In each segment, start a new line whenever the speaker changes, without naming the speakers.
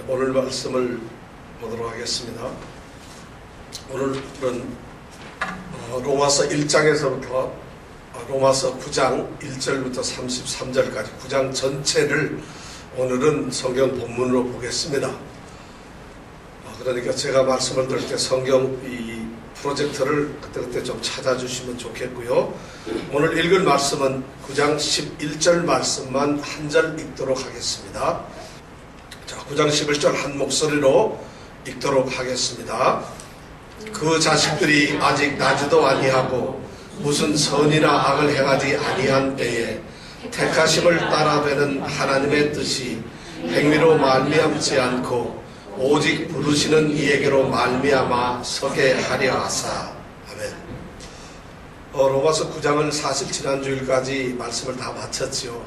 오늘 말씀을 보도록 하겠습니다. 오늘은 로마서 1장에서부터 로마서 9장 1절부터 33절까지 9장 전체를 오늘은 성경 본문으로 보겠습니다. 그러니까 제가 말씀을 드릴 때 성경 이 프로젝터를 그때그때 좀 찾아주시면 좋겠고요. 오늘 읽을 말씀은 9장 11절 말씀만 한 절 읽도록 하겠습니다. 자, 9장 11절 한 목소리로 읽도록 하겠습니다. 그 자식들이 아직 나지도 아니하고 무슨 선이나 악을 행하지 아니한 때에 택하심을 따라되는 하나님의 뜻이 행위로 말미암지 않고 오직 부르시는 이에게로 말미암아 서게 하려 하사. 아멘. 로마서 9장을 사실 지난주일까지 말씀을 다 마쳤지요.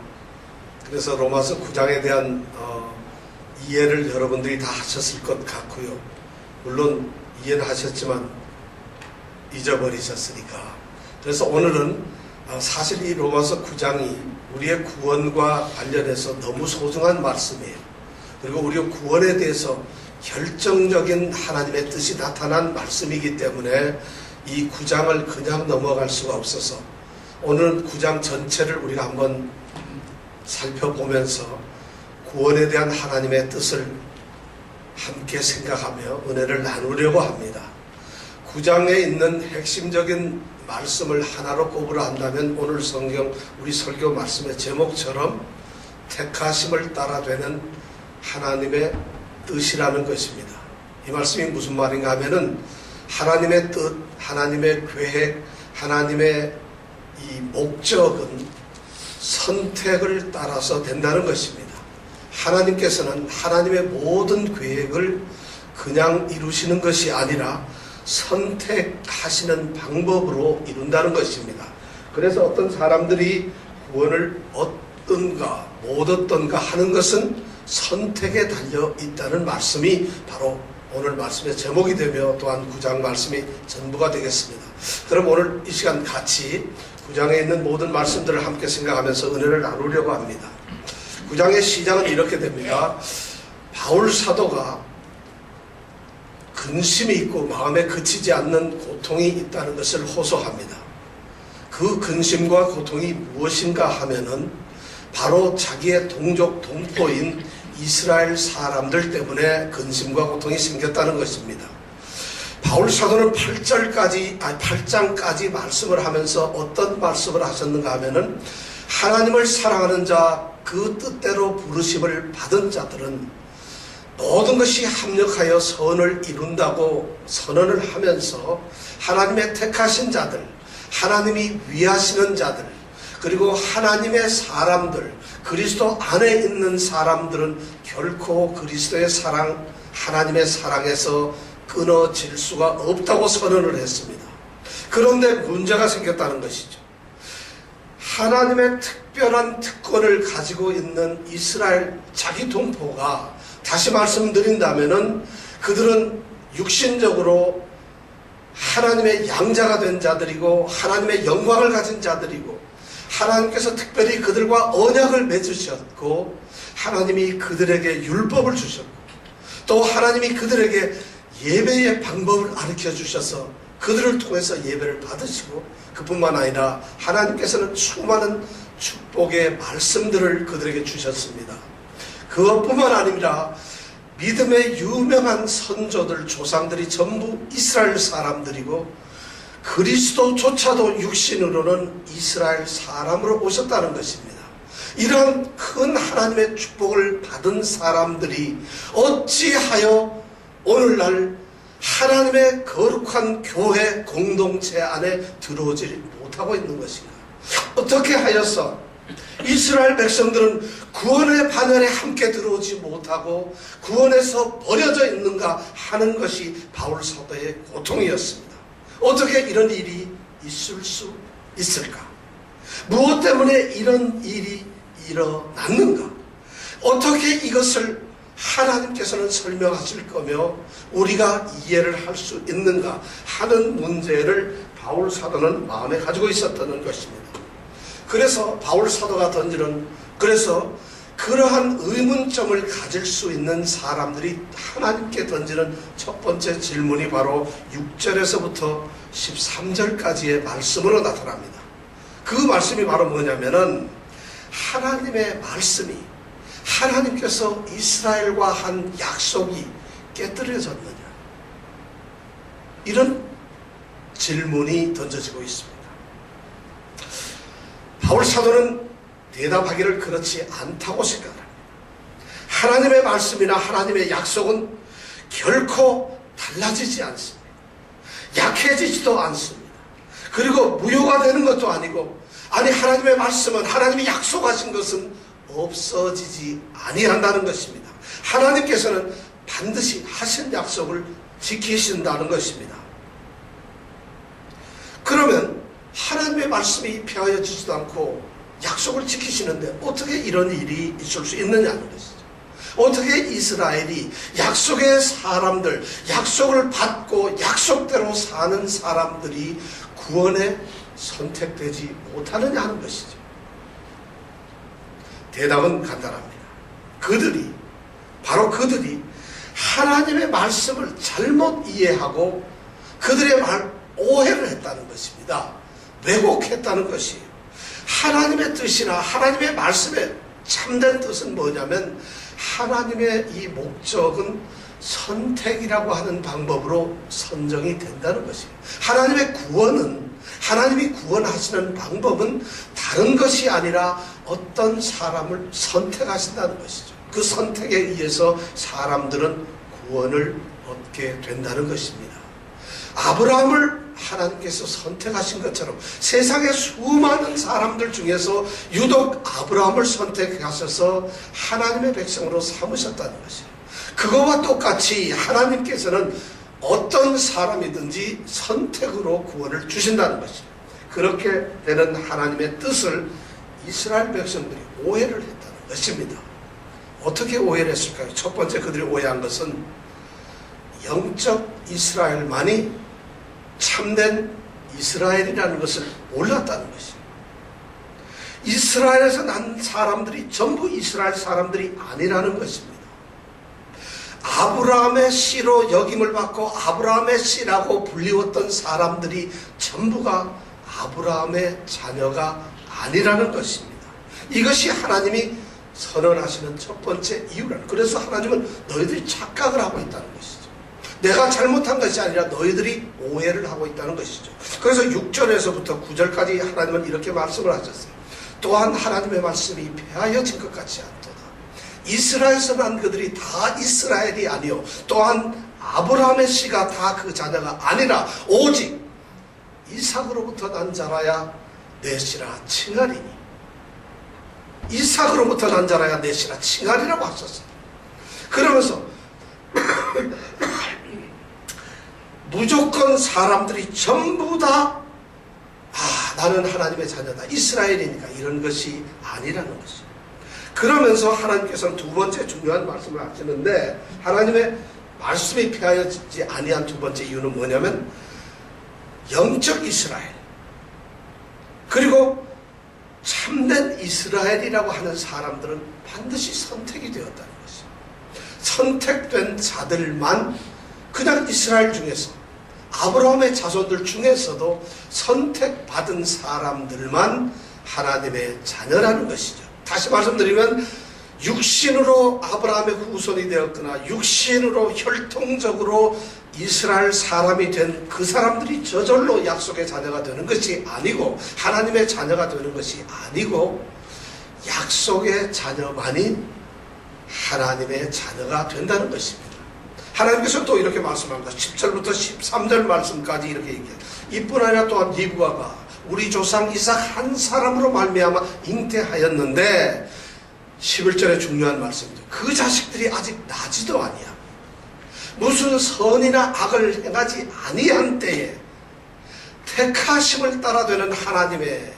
그래서 로마서 9장에 대한 이해를 여러분들이 다 하셨을 것 같고요. 물론 이해는 하셨지만 잊어버리셨으니까. 그래서 오늘은 사실 이 로마서 9장이 우리의 구원과 관련해서 너무 소중한 말씀이에요. 그리고 우리의 구원에 대해서 결정적인 하나님의 뜻이 나타난 말씀이기 때문에 이 9장을 그냥 넘어갈 수가 없어서 오늘은 9장 전체를 우리가 한번 살펴보면서 구원에 대한 하나님의 뜻을 함께 생각하며 은혜를 나누려고 합니다. 9장에 있는 핵심적인 말씀을 하나로 꼽으라 한다면 오늘 성경 우리 설교 말씀의 제목처럼 택하심을 따라 되는 하나님의 뜻이라는 것입니다. 이 말씀이 무슨 말인가 하면은 하나님의 뜻, 하나님의 계획, 하나님의 이 목적은 선택을 따라서 된다는 것입니다. 하나님께서는 하나님의 모든 계획을 그냥 이루시는 것이 아니라 선택하시는 방법으로 이룬다는 것입니다. 그래서 어떤 사람들이 구원을 얻든가 못 얻든가 하는 것은 선택에 달려 있다는 말씀이 바로 오늘 말씀의 제목이 되며 또한 9장 말씀이 전부가 되겠습니다. 그럼 오늘 이 시간 같이 9장에 있는 모든 말씀들을 함께 생각하면서 은혜를 나누려고 합니다. 9장의 시작은 이렇게 됩니다. 바울 사도가 근심이 있고 마음에 그치지 않는 고통이 있다는 것을 호소합니다. 그 근심과 고통이 무엇인가 하면은 바로 자기의 동족 동포인 이스라엘 사람들 때문에 근심과 고통이 생겼다는 것입니다. 바울 사도는 8장까지 말씀을 하면서 어떤 말씀을 하셨는가 하면은 하나님을 사랑하는 자, 그 뜻대로 부르심을 받은 자들은 모든 것이 합력하여 선을 이룬다고 선언을 하면서 하나님의 택하신 자들, 하나님이 위하시는 자들, 그리고 하나님의 사람들, 그리스도 안에 있는 사람들은 결코 그리스도의 사랑, 하나님의 사랑에서 끊어질 수가 없다고 선언을 했습니다. 그런데 문제가 생겼다는 것이죠. 하나님의 특별한 특권을 가지고 있는 이스라엘 자기 동포가 다시 말씀드린다면은 그들은 육신적으로 하나님의 양자가 된 자들이고 하나님의 영광을 가진 자들이고 하나님께서 특별히 그들과 언약을 맺으셨고 하나님이 그들에게 율법을 주셨고 또 하나님이 그들에게 예배의 방법을 가르쳐 주셔서 그들을 통해서 예배를 받으시고 그뿐만 아니라 하나님께서는 수많은 축복의 말씀들을 그들에게 주셨습니다. 그것뿐만 아니라 믿음의 유명한 선조들, 조상들이 전부 이스라엘 사람들이고 그리스도조차도 육신으로는 이스라엘 사람으로 오셨다는 것입니다. 이러한 큰 하나님의 축복을 받은 사람들이 어찌하여 오늘날 하나님의 거룩한 교회 공동체 안에 들어오지 못하고 있는 것인가? 어떻게 하여서 이스라엘 백성들은 구원의 반열에 함께 들어오지 못하고 구원에서 버려져 있는가 하는 것이 바울 사도의 고통이었습니다. 어떻게 이런 일이 있을 수 있을까? 무엇 때문에 이런 일이 일어났는가? 어떻게 이것을 하나님께서는 설명하실 거며 우리가 이해를 할 수 있는가 하는 문제를 바울 사도는 마음에 가지고 있었다는 것입니다. 그래서 바울 사도가 던지는 그래서 그러한 의문점을 가질 수 있는 사람들이 하나님께 던지는 첫 번째 질문이 바로 6절에서부터 13절까지의 말씀으로 나타납니다. 그 말씀이 바로 뭐냐면은 하나님의 말씀이 하나님께서 이스라엘과 한 약속이 깨뜨려졌느냐, 이런 질문이 던져지고 있습니다. 바울 사도는 대답하기를 그렇지 않다고 생각합니다. 하나님의 말씀이나 하나님의 약속은 결코 달라지지 않습니다. 약해지지도 않습니다. 그리고 무효가 되는 것도 아니고, 아니 하나님의 말씀은, 하나님이 약속하신 것은 없어지지 아니한다는 것입니다. 하나님께서는 반드시 하신 약속을 지키신다는 것입니다. 그러면 하나님의 말씀이 폐하여지지도 않고 약속을 지키시는데 어떻게 이런 일이 있을 수 있느냐는 것이죠. 어떻게 이스라엘이 약속의 사람들, 약속을 받고 약속대로 사는 사람들이 구원에 선택되지 못하느냐 하는 것이죠. 대답은 간단합니다. 바로 그들이 하나님의 말씀을 잘못 이해하고 그들의 오해를 했다는 것입니다. 왜곡했다는 것이에요. 하나님의 뜻이나 하나님의 말씀의 참된 뜻은 뭐냐면, 하나님의 이 목적은 선택이라고 하는 방법으로 선정이 된다는 것이에요. 하나님의 구원은, 하나님이 구원하시는 방법은 다른 것이 아니라 어떤 사람을 선택하신다는 것이죠. 그 선택에 의해서 사람들은 구원을 얻게 된다는 것입니다. 아브라함을 하나님께서 선택하신 것처럼 세상의 수많은 사람들 중에서 유독 아브라함을 선택하셔서 하나님의 백성으로 삼으셨다는 것이에요. 그거와 똑같이 하나님께서는 어떤 사람이든지 선택으로 구원을 주신다는 것이에요. 그렇게 되는 하나님의 뜻을 이스라엘 백성들이 오해를 했다는 것입니다. 어떻게 오해를 했을까요? 첫 번째 그들이 오해한 것은 영적 이스라엘만이 참된 이스라엘이라는 것을 몰랐다는 것이에요. 이스라엘에서 난 사람들이 전부 이스라엘 사람들이 아니라는 것입니다. 아브라함의 씨로 역임을 받고 아브라함의 씨라고 불리웠던 사람들이 전부가 아브라함의 자녀가 아니라는 것입니다. 이것이 하나님이 선언하시는 첫 번째 이유라는, 그래서 하나님은 너희들이 착각을 하고 있다는 것이죠. 내가 잘못한 것이 아니라 너희들이 오해를 하고 있다는 것이죠. 그래서 6절에서부터 9절까지 하나님은 이렇게 말씀을 하셨어요. 또한 하나님의 말씀이 폐하여진 것 같지 않도다. 이스라엘에서 난 그들이 다 이스라엘이 아니요, 또한 아브라함의 씨가 다 그 자녀가 아니라 오직 이삭으로부터 난 자라야 내 씨라 칭하리니. 이삭으로부터 난 자라야 내 씨라 칭하리라고 하셨어요. 그러면서 무조건 사람들이 전부 다 나는 하나님의 자녀다, 이스라엘이니까, 이런 것이 아니라는 것이죠. 그러면서 하나님께서는 두 번째 중요한 말씀을 하시는데, 하나님의 말씀이 폐하여지지 아니한 두 번째 이유는 뭐냐면 영적 이스라엘, 그리고 참된 이스라엘이라고 하는 사람들은 반드시 선택이 되었다는 것이죠. 선택된 자들만, 그냥 이스라엘 중에서 아브라함의 자손들 중에서도 선택받은 사람들만 하나님의 자녀라는 것이죠. 다시 말씀드리면 육신으로 아브라함의 후손이 되었거나 육신으로 혈통적으로 이스라엘 사람이 된 그 사람들이 저절로 약속의 자녀가 되는 것이 아니고, 하나님의 자녀가 되는 것이 아니고, 약속의 자녀만이 하나님의 자녀가 된다는 것입니다. 하나님께서 또 이렇게 말씀합니다. 10절부터 13절 말씀까지 이렇게 얘기해요. 이뿐 아니라 또한 리브가가 우리 조상 이삭 한 사람으로 말미암아 잉태하였는데, 11절에 중요한 말씀이죠. 그 자식들이 아직 나지도 아니야. 무슨 선이나 악을 행하지 아니한 때에 택하심을 따라 되는 하나님의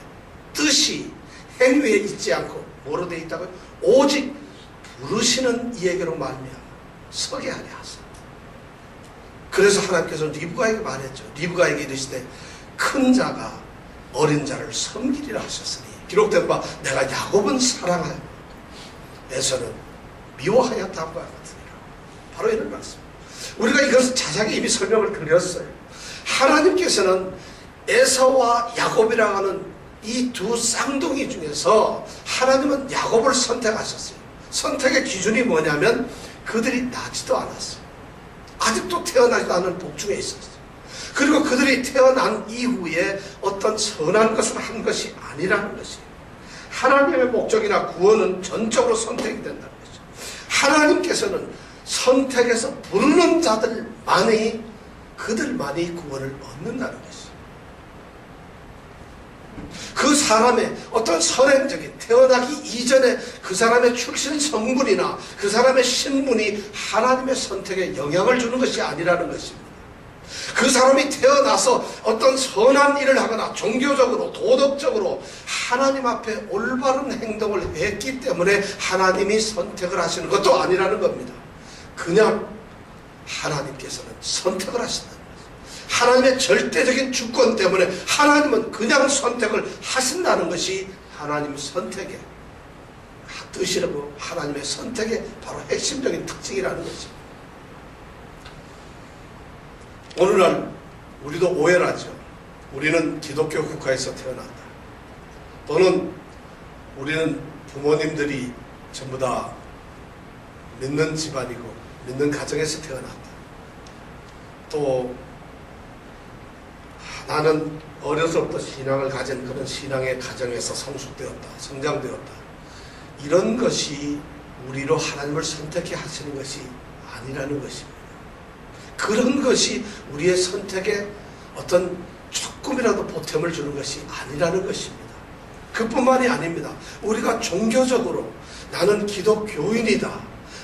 뜻이 행위에 있지 않고 뭐로 되어 있다고요? 오직 부르시는 이에게로 말미암아 서게 하려 하소서. 그래서 하나님께서 리브가에게 말했죠. 리브가에게 이르시되 큰 자가 어린 자를 섬기리라 하셨으니, 기록된 바 내가 야곱은 사랑하여 에서는 미워하였다 함과 같으니라. 바로 이런 말씀. 우리가 이것을 자세하게 이미 설명을 드렸어요. 하나님께서는 에사와 야곱이라고 하는 이 두 쌍둥이 중에서 하나님은 야곱을 선택하셨어요. 선택의 기준이 뭐냐면 그들이 나지도 않았어요. 아직도 태어나지도 않은 복중에 있었어요. 그리고 그들이 태어난 이후에 어떤 선한 것을 한 것이 아니라는 것이에요. 하나님의 목적이나 구원은 전적으로 선택이 된다는 거죠. 하나님께서는 선택해서 부르는 자들만이 그들만이 구원을 얻는다는 것이죠. 그 사람의 어떤 선행적인 태어나기 이전에 그 사람의 출신 성분이나 그 사람의 신분이 하나님의 선택에 영향을 주는 것이 아니라는 것입니다. 그 사람이 태어나서 어떤 선한 일을 하거나 종교적으로 도덕적으로 하나님 앞에 올바른 행동을 했기 때문에 하나님이 선택을 하시는 것도 아니라는 겁니다. 그냥 하나님께서는 선택을 하신다는 거예요. 하나님의 절대적인 주권 때문에 하나님은 그냥 선택을 하신다는 것이 하나님 선택의 뜻이라고, 하나님의 선택의 바로 핵심적인 특징이라는 것입니다. 오늘날 우리도 오해를 하죠. 우리는 기독교 국가에서 태어났다. 또는 우리는 부모님들이 전부 다 믿는 집안이고 믿는 가정에서 태어났다. 또 나는 어려서부터 신앙을 가진 그런 신앙의 가정에서 성숙되었다. 성장되었다. 이런 것이 우리로 하나님을 선택해 하시는 것이 아니라는 것입니다. 그런 것이 우리의 선택에 어떤 조금이라도 보탬을 주는 것이 아니라는 것입니다. 그뿐만이 아닙니다. 우리가 종교적으로 나는 기독교인이다,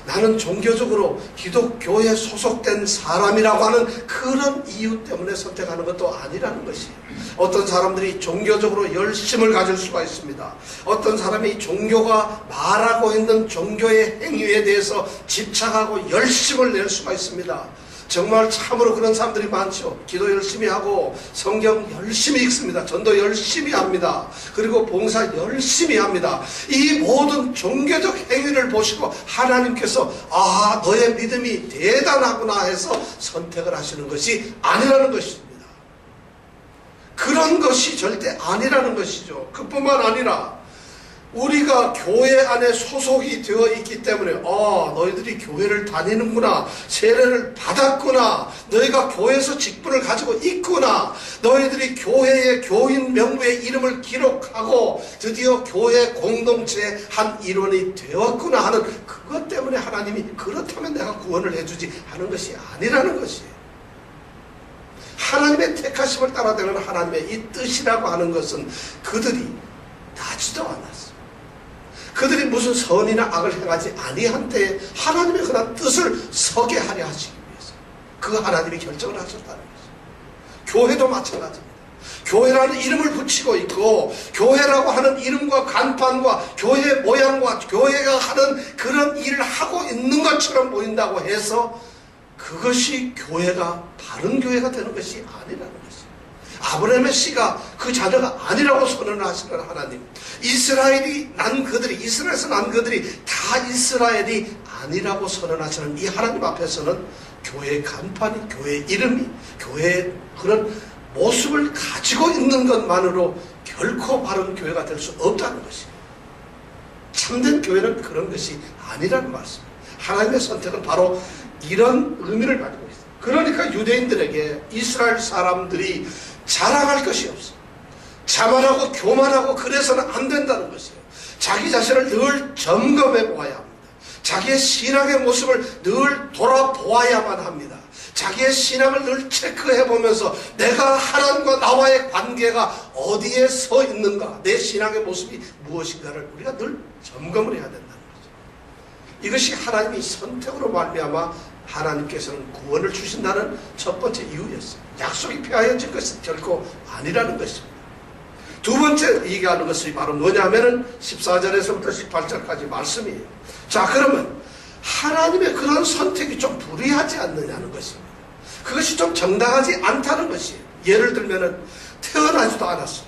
나는 종교적으로 기독교에 소속된 사람이라고 하는 그런 이유 때문에 선택하는 것도 아니라는 것이에요. 어떤 사람들이 종교적으로 열심을 가질 수가 있습니다. 어떤 사람이 종교가 말하고 있는 종교의 행위에 대해서 집착하고 열심을 낼 수가 있습니다. 정말 참으로 그런 사람들이 많죠. 기도 열심히 하고 성경 열심히 읽습니다. 전도 열심히 합니다. 그리고 봉사 열심히 합니다. 이 모든 종교적 행위를 보시고 하나님께서 아, 너의 믿음이 대단하구나 해서 선택을 하시는 것이 아니라는 것입니다. 그런 것이 절대 아니라는 것이죠. 그뿐만 아니라 우리가 교회 안에 소속이 되어 있기 때문에 너희들이 교회를 다니는구나, 세례를 받았구나, 너희가 교회에서 직분을 가지고 있구나, 너희들이 교회의 교인 명부에 이름을 기록하고 드디어 교회 공동체의 한 일원이 되었구나 하는 그것 때문에 하나님이 그렇다면 내가 구원을 해주지 하는 것이 아니라는 것이에요. 하나님의 택하심을 따라되는 하나님의 이 뜻이라고 하는 것은 그들이 나지도 않았어요. 그들이 무슨 선이나 악을 행하지 아니한 때에 하나님의 그런 뜻을 서게 하려 하시기 위해서 그 하나님이 결정을 하셨다는 거죠. 교회도 마찬가지입니다. 교회라는 이름을 붙이고 있고 교회라고 하는 이름과 간판과 교회 모양과 교회가 하는 그런 일을 하고 있는 것처럼 보인다고 해서 그것이 교회가 바른 교회가 되는 것이 아니라는 것이죠. 아브라함의 씨가 그 자녀가 아니라고 선언을 하시는 하나님, 이스라엘에서 난 그들이 다 이스라엘이 아니라고 선언하시는 이 하나님 앞에서는 교회의 간판이, 교회의 이름이, 교회의 그런 모습을 가지고 있는 것만으로 결코 바른 교회가 될 수 없다는 것이에요. 참된 교회는 그런 것이 아니라는 말씀입니다. 하나님의 선택은 바로 이런 의미를 가지고 있어요. 그러니까 유대인들에게 이스라엘 사람들이 자랑할 것이 없어. 자만하고 교만하고 그래서는 안 된다는 것이에요. 자기 자신을 늘 점검해 보아야 합니다. 자기의 신앙의 모습을 늘 돌아보아야만 합니다. 자기의 신앙을 늘 체크해 보면서 내가 하나님과 나와의 관계가 어디에 서 있는가, 내 신앙의 모습이 무엇인가를 우리가 늘 점검을 해야 된다는 거죠. 이것이 하나님이 선택으로 말미암아 하나님께서는 구원을 주신다는 첫 번째 이유였어요. 약속이 폐하여진 것은 결코 아니라는 것입니다. 두 번째 얘기하는 것이 바로 뭐냐면은 14절에서부터 18절까지 말씀이에요. 자, 그러면 하나님의 그런 선택이 좀 불의하지 않느냐는 것입니다. 그것이 좀 정당하지 않다는 것이에요. 예를 들면은 태어나지도 않았어요.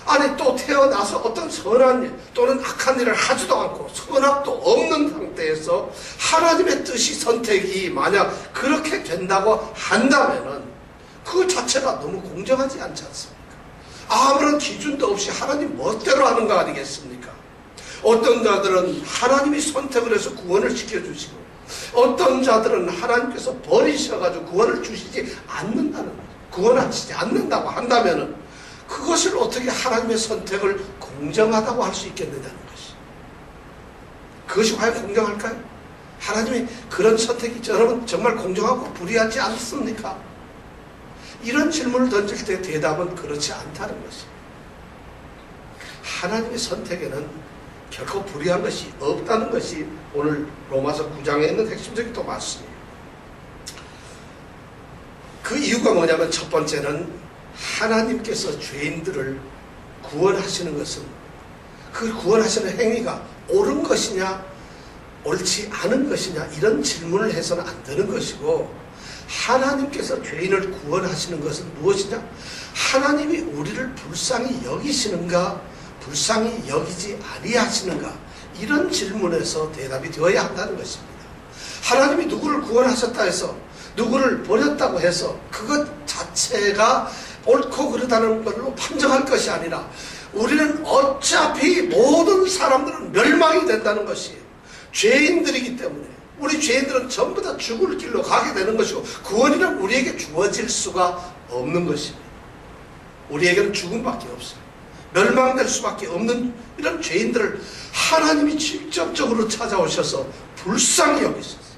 아니 또 태어나서 어떤 선한 일 또는 악한 일을 하지도 않고 선악도 없는 상태에서 하나님의 뜻이 선택이 만약 그렇게 된다고 한다면은 그 자체가 너무 공정하지 않지 않습니까? 아무런 기준도 없이 하나님 멋대로 하는 거 아니겠습니까? 어떤 자들은 하나님이 선택을 해서 구원을 시켜주시고 어떤 자들은 하나님께서 버리셔가지고 구원을 주시지 않는다는 거죠. 구원하시지 않는다고 한다면은 그것을 어떻게 하나님의 선택을 공정하다고 할 수 있겠느냐는 것이. 그것이 과연 공정할까요? 하나님이 그런 선택이 여러분 정말 공정하고 불의하지 않습니까? 이런 질문을 던질 때 대답은 그렇지 않다는 것입니다. 하나님의 선택에는 결코 불의한 것이 없다는 것이 오늘 로마서 9장에 있는 핵심적인 또 말씀이에요. 그 이유가 뭐냐면 첫 번째는 하나님께서 죄인들을 구원하시는 것은 그 구원하시는 행위가 옳은 것이냐 옳지 않은 것이냐 이런 질문을 해서는 안 되는 것이고, 하나님께서 죄인을 구원하시는 것은 무엇이냐? 하나님이 우리를 불쌍히 여기시는가 불쌍히 여기지 아니하시는가, 이런 질문에서 대답이 되어야 한다는 것입니다. 하나님이 누구를 구원하셨다 해서 누구를 버렸다고 해서 그것 자체가 옳고 그르다는 걸로 판정할 것이 아니라 우리는 어차피 모든 사람들은 멸망이 된다는 것이 죄인들이기 때문에 우리 죄인들은 전부 다 죽을 길로 가게 되는 것이고 구원이란 우리에게 주어질 수가 없는 것입니다. 우리에게는 죽음밖에 없어요. 멸망될 수밖에 없는 이런 죄인들을 하나님이 직접적으로 찾아오셔서 불쌍히 여기셨어요.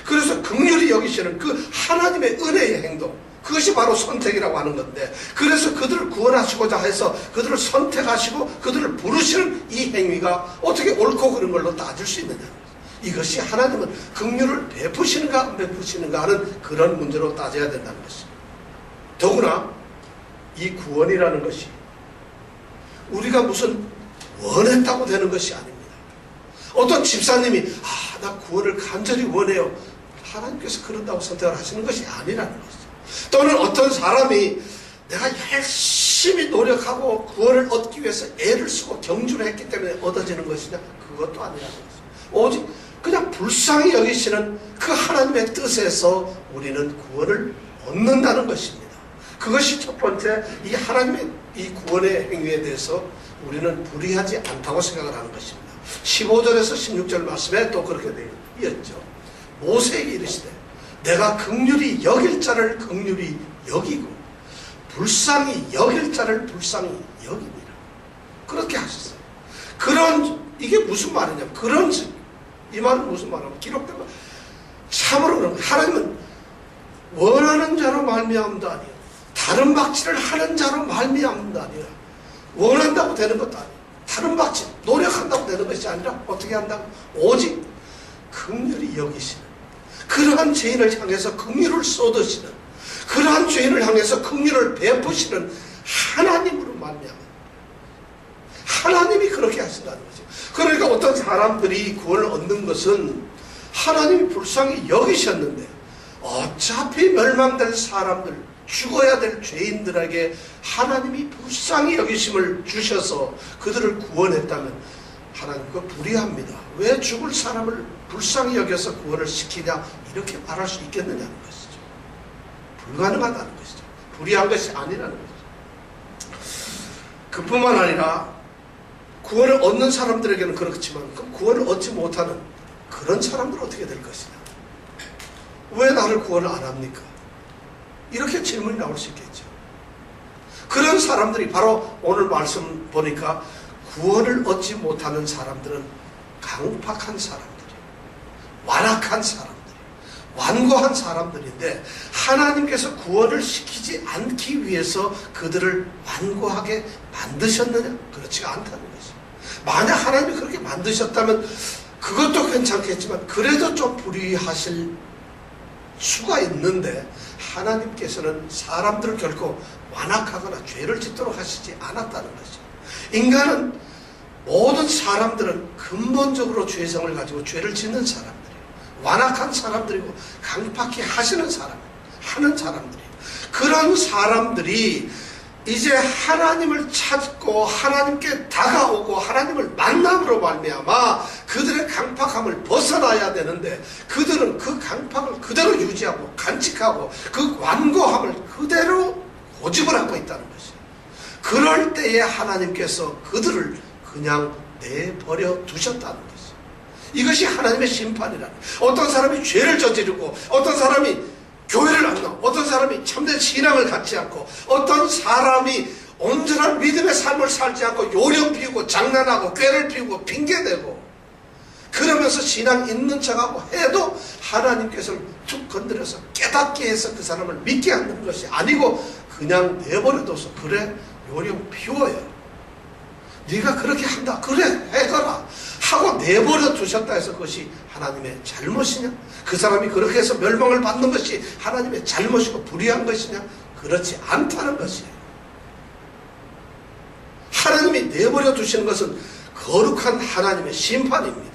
그래서 긍휼히 여기시는 그 하나님의 은혜의 행동, 그것이 바로 선택이라고 하는 건데, 그래서 그들을 구원하시고자 해서 그들을 선택하시고 그들을 부르시는 이 행위가 어떻게 옳고 그른 걸로 따질 수 있느냐, 이것이 하나님은 긍휼을 베푸시는가 안 베푸시는가 하는 그런 문제로 따져야 된다는 것입니다. 더구나 이 구원이라는 것이 우리가 무슨 원했다고 되는 것이 아닙니다. 어떤 집사님이 나 구원을 간절히 원해요, 하나님께서 그런다고 선택을 하시는 것이 아니라는 것이죠. 또는 어떤 사람이 내가 열심히 노력하고 구원을 얻기 위해서 애를 쓰고 경주를 했기 때문에 얻어지는 것이냐, 그것도 아니라는 것이죠. 오직 그냥 불쌍히 여기시는 그 하나님의 뜻에서 우리는 구원을 얻는다는 것입니다. 그것이 첫 번째, 이 하나님의 이 구원의 행위에 대해서 우리는 불의하지 않다고 생각을 하는 것입니다. 15절에서 16절 말씀에 또 그렇게 되어 있죠. 모세에게 이르시되 내가 긍휼히 여길 자를 긍휼히 여기고 불쌍히 여길 자를 불쌍히 여깁니다. 그렇게 하셨어요. 이게 무슨 말이냐, 이 말은 무슨 말이냐면 기록된 말, 참으로 그런 거예요. 하나님은 원하는 자로 말미암도 아니에요, 다른 박질을 하는 자로 말미암도 아니에요. 원한다고 되는 것도 아니에요. 다른 박질, 노력한다고 되는 것이 아니라 어떻게 한다고? 오직 긍휼히 여기시는, 그러한 죄인을 향해서 긍휼을 쏟으시는, 그러한 죄인을 향해서 긍휼을 베푸시는 하나님으로 말미암아 하나님이 그렇게 하신다는 거죠. 그러니까 어떤 사람들이 구원을 얻는 것은 하나님이 불쌍히 여기셨는데 어차피 멸망될 사람들, 죽어야 될 죄인들에게 하나님이 불쌍히 여기심을 주셔서 그들을 구원했다면 하나님 그거 불의합니다. 왜 죽을 사람을 불쌍히 여겨서 구원을 시키냐, 이렇게 말할 수 있겠느냐는 것이죠. 불가능하다는 것이죠. 불의한 것이 아니라는 것이죠. 그뿐만 아니라 구원을 얻는 사람들에게는 그렇지만 그 구원을 얻지 못하는 그런 사람들은 어떻게 될 것이냐, 왜 나를 구원을 안 합니까? 이렇게 질문이 나올 수 있겠죠. 그런 사람들이 바로 오늘 말씀 보니까 구원을 얻지 못하는 사람들은 강팍한 사람들이에요. 완악한 사람들이에요. 완고한 사람들인데 하나님께서 구원을 시키지 않기 위해서 그들을 완고하게 만드셨느냐? 그렇지가 않다는 것이죠. 만약 하나님이 그렇게 만드셨다면 그것도 괜찮겠지만 그래도 좀 불의하실 수가 있는데, 하나님께서는 사람들을 결코 완악하거나 죄를 짓도록 하시지 않았다는 것이죠. 인간은, 모든 사람들은 근본적으로 죄성을 가지고 죄를 짓는 사람들이에요. 완악한 사람들이고 강팍히 하시는 사람들이에요. 그런 사람들이 이제 하나님을 찾고 하나님께 다가오고 하나님을 만남으로 말미암아 그들의 강팍함을 벗어나야 되는데, 그들은 그 강팍을 그대로 유지하고 간직하고 그 완고함을 그대로 고집을 하고 있다는 것이에요. 그럴 때에 하나님께서 그들을 그냥 내버려 두셨다는 것이에요. 이것이 하나님의 심판이라는 거예요. 어떤 사람이 죄를 저지르고, 어떤 사람이 교회를 안 나오고, 어떤 사람이 참된 신앙을 갖지 않고, 어떤 사람이 온전한 믿음의 삶을 살지 않고 요령 피우고 장난하고 꾀를 피우고 핑계대고 그러면서 신앙 있는 척하고 해도 하나님께서는 툭 건드려서 깨닫게 해서 그 사람을 믿게 하는 것이 아니고 그냥 내버려둬서, 그래 요령 피워요, 네가 그렇게 한다, 그래 해거라 하고 내버려 두셨다 해서 그것이 하나님의 잘못이냐? 그 사람이 그렇게 해서 멸망을 받는 것이 하나님의 잘못이고 불의한 것이냐? 그렇지 않다는 것이에요. 하나님이 내버려 두시는 것은 거룩한 하나님의 심판입니다.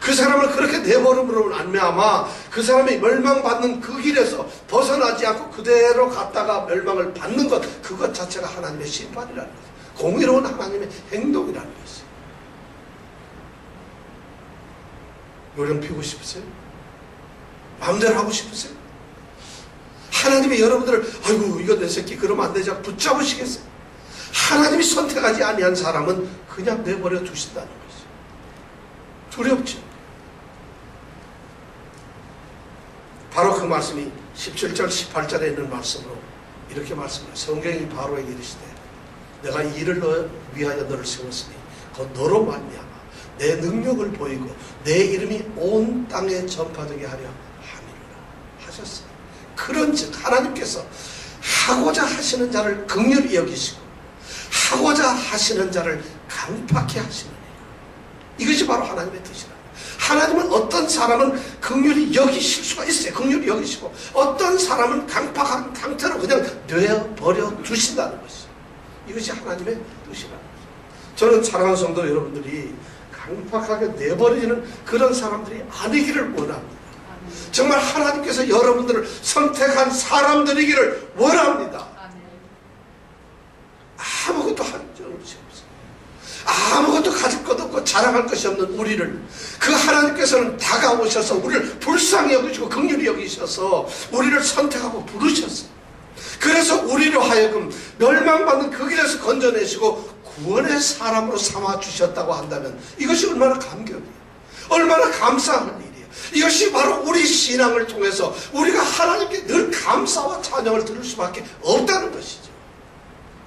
그 사람을 그렇게 내버림으로 말미암아 그 사람이 멸망받는 그 길에서 벗어나지 않고 그대로 갔다가 멸망을 받는 것, 그것 자체가 하나님의 심판이라는 거죠. 공의로운 하나님의 행동이라는 것이에요. 요령 피우고 싶으세요? 마음대로 하고 싶으세요? 하나님이 여러분들을 아이고 이거 내 새끼 그러면 안 되지 붙잡으시겠어요? 하나님이 선택하지 아니한 사람은 그냥 내버려 두신다는 것이죠. 두렵죠. 바로 그 말씀이 17절 18절에 있는 말씀으로 이렇게 말씀해요. 성경이 바로에게 이르시되 내가 이 일을 위하여 너를 세웠으니 곧 너로 말미암아 내 능력을 보이고 내 이름이 온 땅에 전파되게 하려 함이로라 하셨어요. 그런즉 하나님께서 하고자 하시는 자를 긍휼히 여기시고 하고자 하시는 자를 강팍히 하시느니라. 이것이 바로 하나님의 뜻이라. 하나님은 어떤 사람은 긍휼히 여기실 수가 있어요. 긍휼히 여기시고 어떤 사람은 강팍한 상태로 그냥 내버려 두신다는 것이죠. 이것이 하나님의 뜻이라는 거죠. 저는 사랑하는 성도 여러분들이 강팍하게 내버리는 그런 사람들이 아니기를 원합니다. 정말 하나님께서 여러분들을 선택한 사람들이기를 원합니다. 아무것도 한 것이 없어요. 아무것도 가질 것 없고 자랑할 것이 없는 우리를 그 하나님께서는 다가오셔서 우리를 불쌍히 여기시고 긍휼히 여기셔서 우리를 선택하고 부르셨어요. 그래서 우리로 하여금 멸망받는 그 길에서 건져내시고 구원의 사람으로 삼아주셨다고 한다면 이것이 얼마나 감격이에요. 얼마나 감사할 일이에요. 이것이 바로 우리 신앙을 통해서 우리가 하나님께 늘 감사와 찬양을 드릴 수밖에 없다는 것이죠.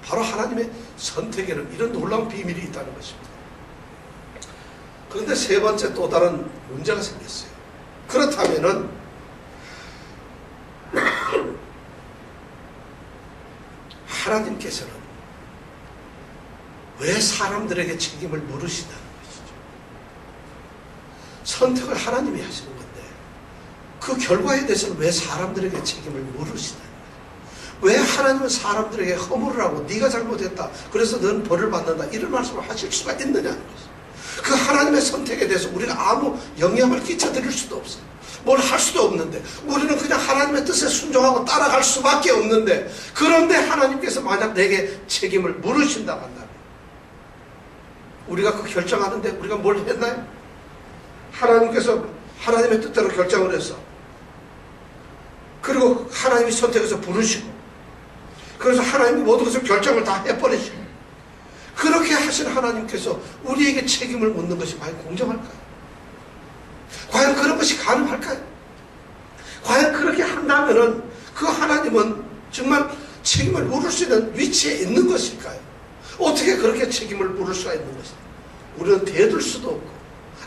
바로 하나님의 선택에는 이런 놀라운 비밀이 있다는 것입니다. 그런데 세 번째 또 다른 문제가 생겼어요. 그렇다면은 하나님께서는 왜 사람들에게 책임을 물으신다는 것이죠. 선택을 하나님이 하시는 건데 그 결과에 대해서는 왜 사람들에게 책임을 물으시나요? 왜 하나님은 사람들에게 허물을 하고 네가 잘못했다 그래서 너는 벌을 받는다 이런 말씀을 하실 수가 있느냐는 것이죠. 그 하나님의 선택에 대해서 우리가 아무 영향을 끼쳐드릴 수도 없어요. 뭘 할 수도 없는데 우리는 그냥 하나님의 뜻에 순종하고 따라갈 수밖에 없는데, 그런데 하나님께서 만약 내게 책임을 물으신다고 한다면 우리가 그 결정하는데 우리가 뭘 했나요? 하나님께서 하나님의 뜻대로 결정을 해서 그리고 하나님이 선택해서 부르시고 그래서 하나님이 모든 것을 결정을 다 해버리시고 그렇게 하신 하나님께서 우리에게 책임을 묻는 것이 과연 공정할까요? 과연 그런 것이 가능할까요? 과연 그렇게 한다면은 그 하나님은 정말 책임을 물을 수 있는 위치에 있는 것일까요? 어떻게 그렇게 책임을 물을 수가 있는 것일까요? 우리는 대들 수도 없고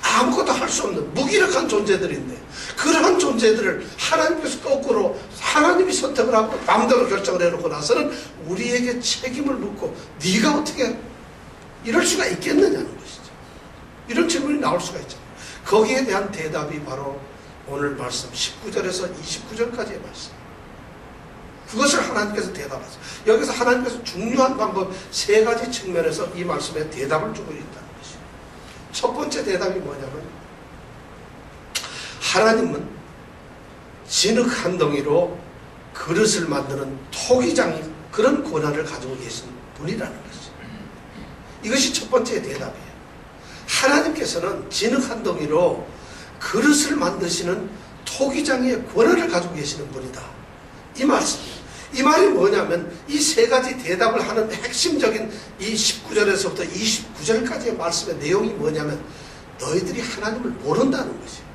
아무것도 할 수 없는 무기력한 존재들인데 그러한 존재들을 하나님께서 거꾸로 하나님이 선택을 하고 마음대로 결정을 해놓고 나서는 우리에게 책임을 묻고 네가 어떻게 이럴 수가 있겠느냐는 것이죠. 이런 질문이 나올 수가 있죠. 거기에 대한 대답이 바로 오늘 말씀 19절에서 29절까지의 말씀. 그것을 하나님께서 대답하세요. 여기서 하나님께서 중요한 방법 세 가지 측면에서 이 말씀에 대답을 주고 있다는 것이에요. 첫 번째 대답이 뭐냐면 하나님은 진흙 한 덩이로 그릇을 만드는 토기장이 그런 권한을 가지고 계신 분이라는 것이죠. 이것이 첫 번째 대답이에요. 하나님께서는 진흙 한 덩이로 그릇을 만드시는 토기장의 권한을 가지고 계시는 분이다. 이 말씀이에요. 이 말이 뭐냐면 이 세 가지 대답을 하는 핵심적인 이 19절에서부터 29절까지의 말씀의 내용이 뭐냐면 너희들이 하나님을 모른다는 것이에요.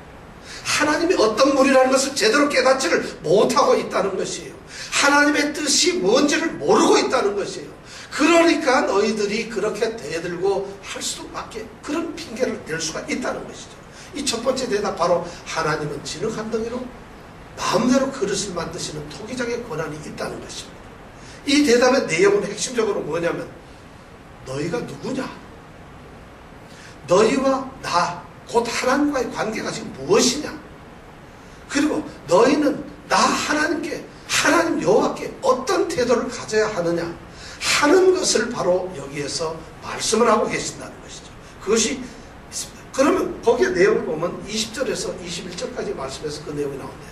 하나님이 어떤 분이라는 것을 제대로 깨닫지를 못하고 있다는 것이에요. 하나님의 뜻이 뭔지를 모르고 있다는 것이에요. 그러니까 너희들이 그렇게 대들고 할 수밖에 그런 핑계를 댈 수가 있다는 것이죠. 이 첫 번째 대답 바로 하나님은 진흙 한 덩이로 마음대로 그릇을 만드시는 토기장의 권한이 있다는 것입니다. 이 대답의 내용은 핵심적으로 뭐냐면 너희가 누구냐? 너희와 나, 곧 하나님과의 관계가 지금 무엇이냐? 그리고 너희는 나 하나님께, 하나님 여호와께 어떤 태도를 가져야 하느냐 하는 것을 바로 여기에서 말씀을 하고 계신다는 것이죠. 그것이 있습니다. 그러면 거기에 내용을 보면 20절에서 21절까지 말씀에서 그 내용이 나오는데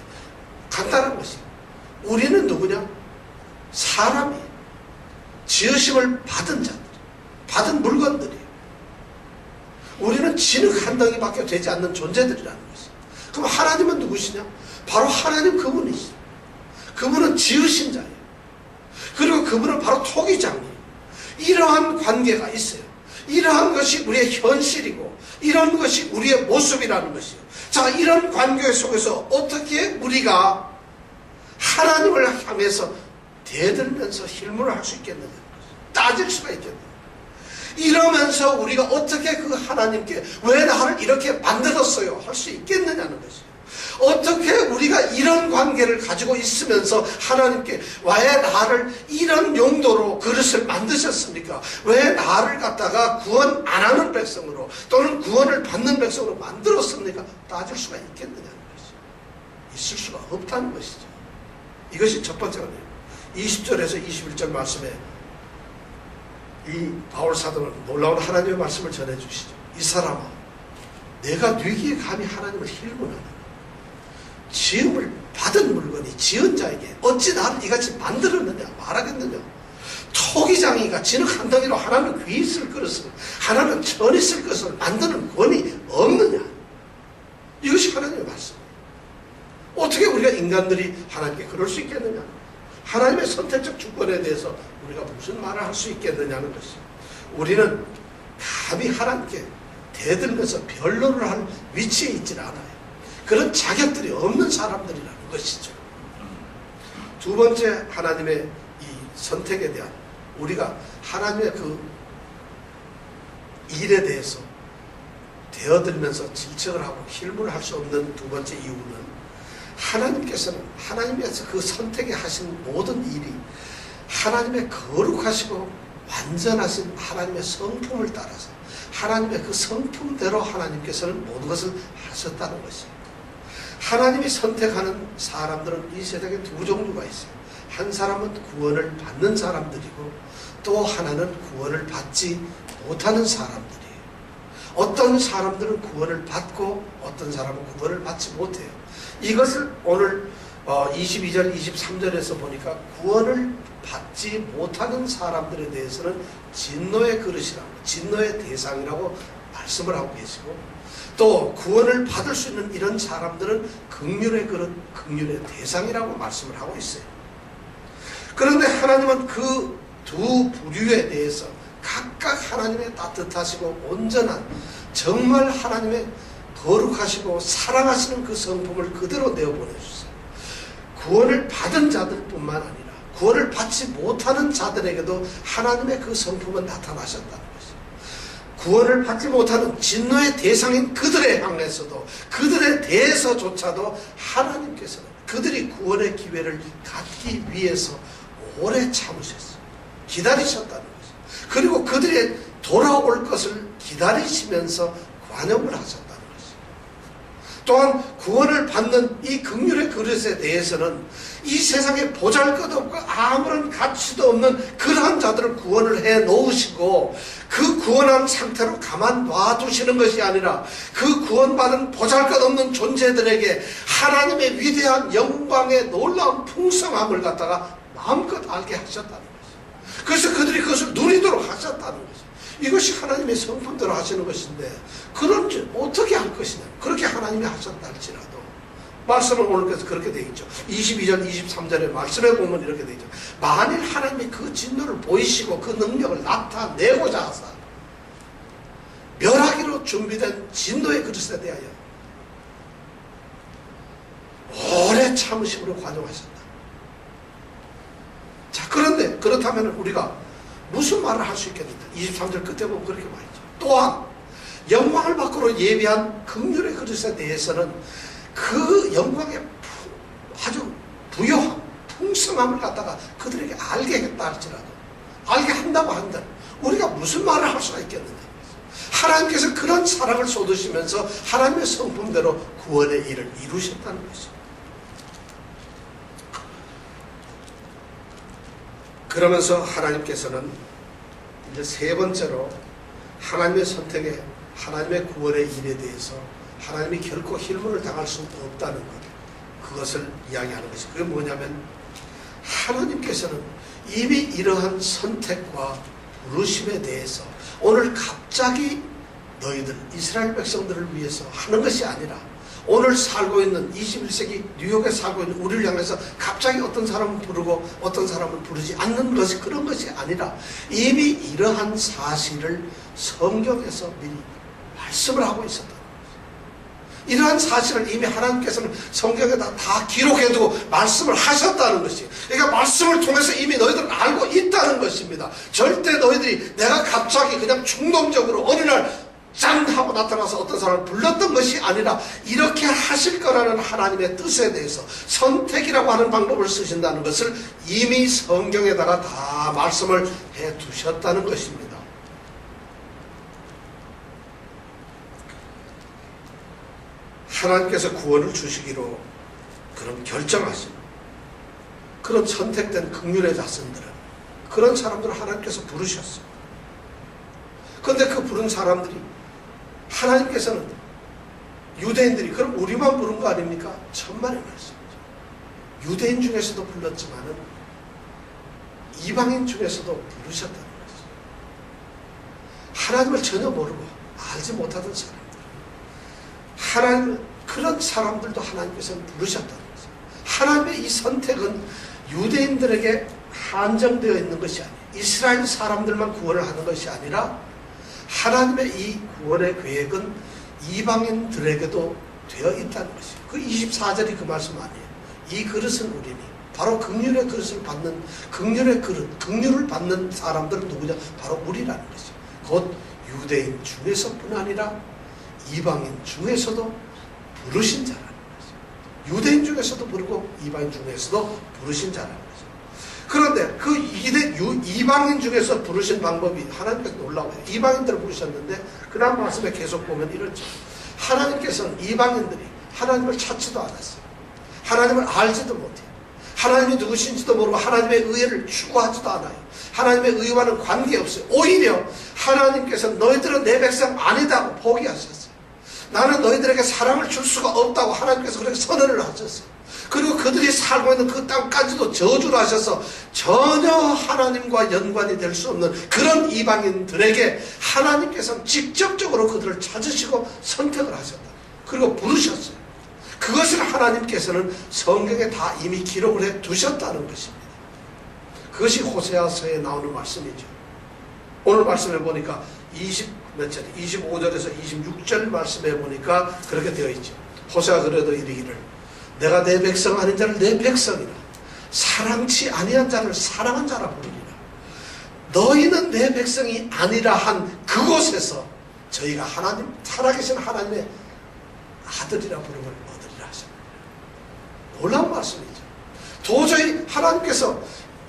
간단한 것이에요. 우리는 누구냐? 사람이 지으심을 받은 자들, 받은 물건들이에요. 우리는 진흙 한 덩이밖에 되지 않는 존재들이라는 것이에요. 그럼 하나님은 누구시냐? 바로 하나님 그분이시죠. 그분은 지으신 자예요. 그리고 그분은 바로 토기장이에요. 이러한 관계가 있어요. 이러한 것이 우리의 현실이고 이런 것이 우리의 모습이라는 것이에요. 자, 이런 관계 속에서 어떻게 우리가 하나님을 향해서 대들면서 실문을 할 수 있겠느냐, 따질 수가 있겠느냐. 이러면서 우리가 어떻게 그 하나님께 왜 나를 이렇게 만들었어요 할 수 있겠느냐는 것이에요. 어떻게 우리가 이런 관계를 가지고 있으면서 하나님께 왜 나를 이런 용도로 그릇을 만드셨습니까? 왜 나를 갖다가 구원 안 하는 백성으로 또는 구원을 받는 백성으로 만들었습니까? 따질 수가 있겠느냐는 것이죠. 있을 수가 없다는 것이죠. 이것이 첫 번째 거예요. 20절에서 21절 말씀에 이 바울 사도는 놀라운 하나님의 말씀을 전해주시죠. 이 사람아, 내가 뇌기에 감히 하나님을 힐문하느냐? 지음을 받은 물건이 지은 자에게 어찌 나를 이같이 만들었느냐 말하겠느냐. 토기장이가 진흙 한 덩이로 하나는 귀 있을 그릇을 하나는 천 있을 것을 만드는 권이 없느냐. 이것이 하나님의 말씀이에요. 어떻게 우리가 인간들이 하나님께 그럴 수 있겠느냐. 하나님의 선택적 주권에 대해서 우리가 무슨 말을 할 수 있겠느냐는 것이에요. 우리는 감히 하나님께 대들면서 변론을 할 위치에 있지 않아요. 그런 자격들이 없는 사람들이라는 것이죠. 두 번째, 하나님의 이 선택에 대한 우리가 하나님의 그 일에 대해서 대어들면서 질책을 하고 힐문을 할 수 없는 두 번째 이유는 하나님께서는 하나님께서 그 선택에 하신 모든 일이 하나님의 거룩하시고 완전하신 하나님의 성품을 따라서 하나님의 그 성품대로 하나님께서는 모든 것을 하셨다는 것이에요. 하나님이 선택하는 사람들은 이 세상에 두 종류가 있어요. 한 사람은 구원을 받는 사람들이고 또 하나는 구원을 받지 못하는 사람들이에요. 어떤 사람들은 구원을 받고 어떤 사람은 구원을 받지 못해요. 이것을 오늘 22절, 23절에서 보니까 구원을 받지 못하는 사람들에 대해서는 진노의 그릇이라고, 진노의 대상이라고 말씀을 하고 계시고 또 구원을 받을 수 있는 이런 사람들은 긍휼의 그릇, 긍휼의 대상이라고 말씀을 하고 있어요. 그런데 하나님은 그 두 부류에 대해서 각각 하나님의 따뜻하시고 온전한 정말 하나님의 거룩하시고 사랑하시는 그 성품을 그대로 내어보내주세요. 구원을 받은 자들뿐만 아니라 구원을 받지 못하는 자들에게도 하나님의 그 성품은 나타나셨다는 것이죠. 구원을 받지 못하는 진노의 대상인 그들에 향해서도 그들에 대해서조차도 하나님께서는 그들이 구원의 기회를 갖기 위해서 오래 참으셨어요. 기다리셨다는 거죠. 그리고 그들이 돌아올 것을 기다리시면서 관용을 하셨다는 것이죠. 또한 구원을 받는 이 긍휼의 그릇에 대해서는 이 세상에 보잘것없고 아무런 가치도 없는 그러한 자들을 구원을 해 놓으시고 그 구원한 상태로 가만 놔두시는 것이 아니라 그 구원받은 보잘것없는 존재들에게 하나님의 위대한 영광의 놀라운 풍성함을 갖다가 마음껏 알게 하셨다는 거예요. 그래서 그들이 그것을 누리도록 하셨다는 거죠. 이것이 하나님의 성품대로 하시는 것인데 그런지 어떻게 할 것이냐. 그렇게 하나님이 하셨다 할지라도 말씀은 오늘께서 그렇게 되어 있죠. 22절 23절의 말씀에 보면 이렇게 되어 있죠. 만일 하나님이 그 진노를 보이시고 그 능력을 나타내고자 하사 멸하기로 준비된 진노의 그릇에 대하여 오래 참으심으로 관용하셨다. 자, 그런데 그렇다면 우리가 무슨 말을 할 수 있겠는가? 23절 끝에 보면 그렇게 말이죠. 또한 영광을 밖으로 예비한 긍휼의 그릇에 대해서는 그 영광의 아주 부요함, 풍성함을 갖다가 그들에게 알게 했다 할지라도, 알게 한다고 한들 우리가 무슨 말을 할 수가 있겠는가? 하나님께서 그런 사랑을 쏟으시면서 하나님의 성품대로 구원의 일을 이루셨다는 것입니다. 그러면서 하나님께서는 이제 세 번째로 하나님의 선택에, 하나님의 구원의 일에 대해서 하나님이 결코 힐문을 당할 수 없다는 것, 그것을 이야기하는 것이, 그게 뭐냐면 하나님께서는 이미 이러한 선택과 부르심에 대해서 오늘 갑자기 너희들 이스라엘 백성들을 위해서 하는 것이 아니라 오늘 살고 있는 21세기 뉴욕에 살고 있는 우리를 향해서 갑자기 어떤 사람은 부르고 어떤 사람은 부르지 않는 것이, 그런 것이 아니라 이미 이러한 사실을 성경에서 미리 말씀을 하고 있었다. 이러한 사실을 이미 하나님께서는 성경에다 다 기록해두고 말씀을 하셨다는 것이, 그러니까 말씀을 통해서 이미 너희들은 알고 있다는 것입니다. 절대 너희들이 내가 갑자기 그냥 충동적으로 어느 날 짠 하고 나타나서 어떤 사람을 불렀던 것이 아니라 이렇게 하실 거라는 하나님의 뜻에 대해서 선택이라고 하는 방법을 쓰신다는 것을 이미 성경에다가 다 말씀을 해 두셨다는 것입니다. 하나님께서 구원을 주시기로 그런 결정하신 그런 선택된 긍휼의 자손들은, 그런 사람들을 하나님께서 부르셨어요. 그런데 그 부른 사람들이, 하나님께서는 유대인들이 그럼 우리만 부른 거 아닙니까? 천만의 말씀이죠. 유대인 중에서도 불렀지만은 이방인 중에서도 부르셨다는 거죠. 하나님을 전혀 모르고 알지 못하던 사람들, 하나님, 그런 사람들도 하나님께서는 부르셨다는 거죠. 하나님의 이 선택은 유대인들에게 한정되어 있는 것이 아니에요. 이스라엘 사람들만 구원을 하는 것이 아니라 하나님의 이 구원의 계획은 이방인들에게도 되어 있다는 것이에요. 그 24절이 그 말씀 아니에요. 이 그릇은 우리니, 바로 긍휼의 그릇을 받는, 긍휼의 그릇, 긍휼을 받는 사람들은 누구냐? 바로 우리라는 것이에요. 곧 유대인 중에서뿐 아니라 이방인 중에서도 부르신 자라는 거죠. 유대인 중에서도 부르고 이방인 중에서도 부르신 자라는 거죠. 그런데 그 이방인 중에서 부르신 방법이 하나님께서 놀라워요. 이방인들을 부르셨는데 그 다음 말씀에 계속 보면 이렇죠. 하나님께서는 이방인들이 하나님을 찾지도 않았어요. 하나님을 알지도 못해요. 하나님이 누구신지도 모르고 하나님의 의를 추구하지도 않아요. 하나님의 의와는 관계없어요. 오히려 하나님께서 너희들은 내 백성 아니다고 포기하셨어요. 나는 너희들에게 사랑을 줄 수가 없다고 하나님께서 그렇게 선언을 하셨어요. 그리고 그들이 살고 있는 그 땅까지도 저주를 하셔서 전혀 하나님과 연관이 될 수 없는 그런 이방인들에게 하나님께서는 직접적으로 그들을 찾으시고 선택을 하셨다. 그리고 부르셨어요. 그것을 하나님께서는 성경에 다 이미 기록을 해 두셨다는 것입니다. 그것이 호세아서에 나오는 말씀이죠. 오늘 말씀해 보니까 25절에서 26절 말씀해 보니까 그렇게 되어 있죠. 호세아가 그래도 이르기를 내가 내 백성 아닌 자를 내 백성이라, 사랑치 아니한 자를 사랑한 자라 부르리라. 너희는 내 백성이 아니라 한 그곳에서 저희가 하나님, 살아계신 하나님의 아들이라 부름을 얻으리라 하십니다. 놀라운 말씀이죠. 도저히 하나님께서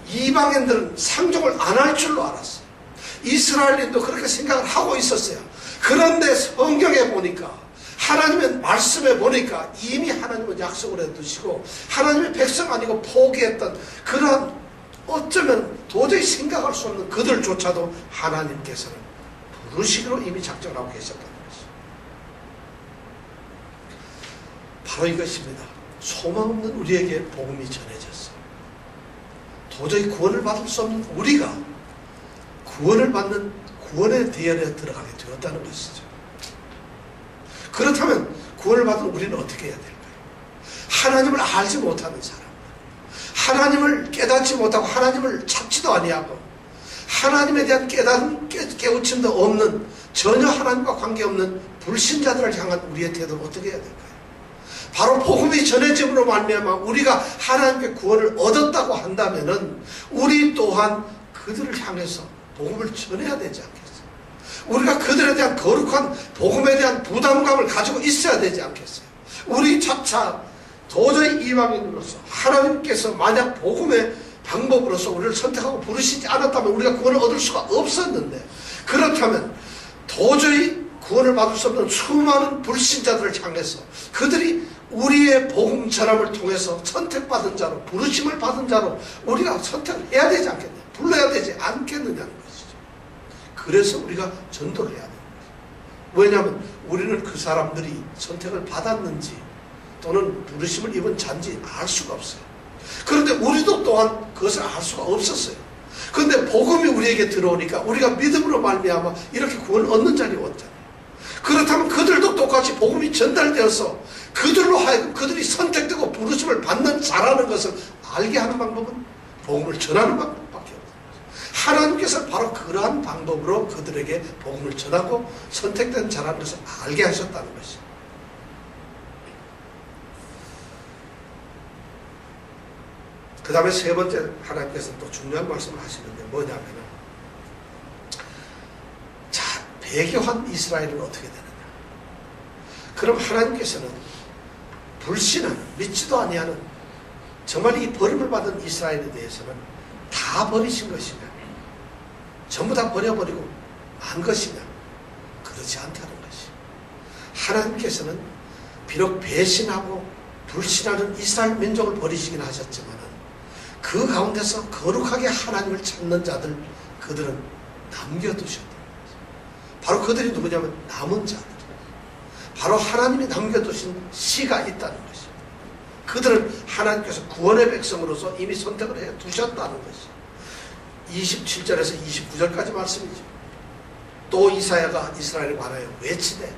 이방인들은 상종을 안 할 줄로 알았어요. 이스라엘인도 그렇게 생각을 하고 있었어요. 그런데 성경에 보니까, 하나님의 말씀에 보니까 이미 하나님은 약속을 해두시고 하나님의 백성 아니고 포기했던 그런, 어쩌면 도저히 생각할 수 없는 그들조차도 하나님께서는 부르시기로 이미 작정을 하고 계셨다는 것이죠. 바로 이것입니다. 소망 없는 우리에게 복음이 전해졌어요. 도저히 구원을 받을 수 없는 우리가 구원을 받는 구원의 대열에 들어가게 되었다는 것이죠. 그렇다면 구원을 받은 우리는 어떻게 해야 될까요? 하나님을 알지 못하는 사람, 하나님을 깨닫지 못하고 하나님을 찾지도 아니하고 하나님에 대한 깨우침도 없는, 전혀 하나님과 관계없는 불신자들을 향한 우리의 태도는 어떻게 해야 될까요? 바로 복음이 전해짐으로 말미암아 우리가 하나님께 구원을 얻었다고 한다면은 우리 또한 그들을 향해서 복음을 전해야 되지 않겠어요? 우리가 그들에 대한 거룩한 복음에 대한 부담감을 가지고 있어야 되지 않겠어요? 우리 차차 도저히 이방인으로서 하나님께서 만약 복음의 방법으로서 우리를 선택하고 부르시지 않았다면 우리가 구원을 얻을 수가 없었는데, 그렇다면 도저히 구원을 받을 수 없는 수많은 불신자들을 향해서 그들이 우리의 복음 전함을 통해서 선택받은 자로, 부르심을 받은 자로 우리가 선택을 해야 되지 않겠냐, 불러야 되지 않겠느냐는 것이죠. 그래서 우리가 전도를 해야 됩니다. 왜냐하면 우리는 그 사람들이 선택을 받았는지 또는 부르심을 입은 자인지 알 수가 없어요. 그런데 우리도 또한 그것을 알 수가 없었어요. 그런데 복음이 우리에게 들어오니까 우리가 믿음으로 말미암아 이렇게 구원을 얻는 자리에 왔잖아요. 그렇다면 그들도 똑같이 복음이 전달되어서 그들로 하여금 그들이 선택되고 부르심을 받는 자라는 것을 알게 하는 방법은 복음을 전하는 방법밖에 없어요. 하나님께서 바로 그러한 방법으로 그들에게 복음을 전하고 선택된 자라는 것을 알게 하셨다는 것이죠. 그 다음에 세 번째, 하나님께서 또 중요한 말씀을 하시는데 뭐냐면은, 자, 배교한 이스라엘은 어떻게 되느냐. 그럼 하나님께서는 불신하는, 믿지도 아니하는, 정말 이 버림을 받은 이스라엘에 대해서는 다 버리신 것이냐, 전부 다 버려버리고 만 것이냐, 그렇지 않다는 것이. 하나님께서는 비록 배신하고 불신하는 이스라엘 민족을 버리시긴 하셨지만 그 가운데서 거룩하게 하나님을 찾는 자들, 그들은 남겨두셨다. 바로 그들이 누구냐면 남은 자들, 바로 하나님이 남겨두신 씨가 있다는 것이죠. 그들은 하나님께서 구원의 백성으로서 이미 선택을 해 두셨다는 것이죠. 27절에서 29절까지 말씀이죠. 또 이사야가 이스라엘에 관하여 외치되,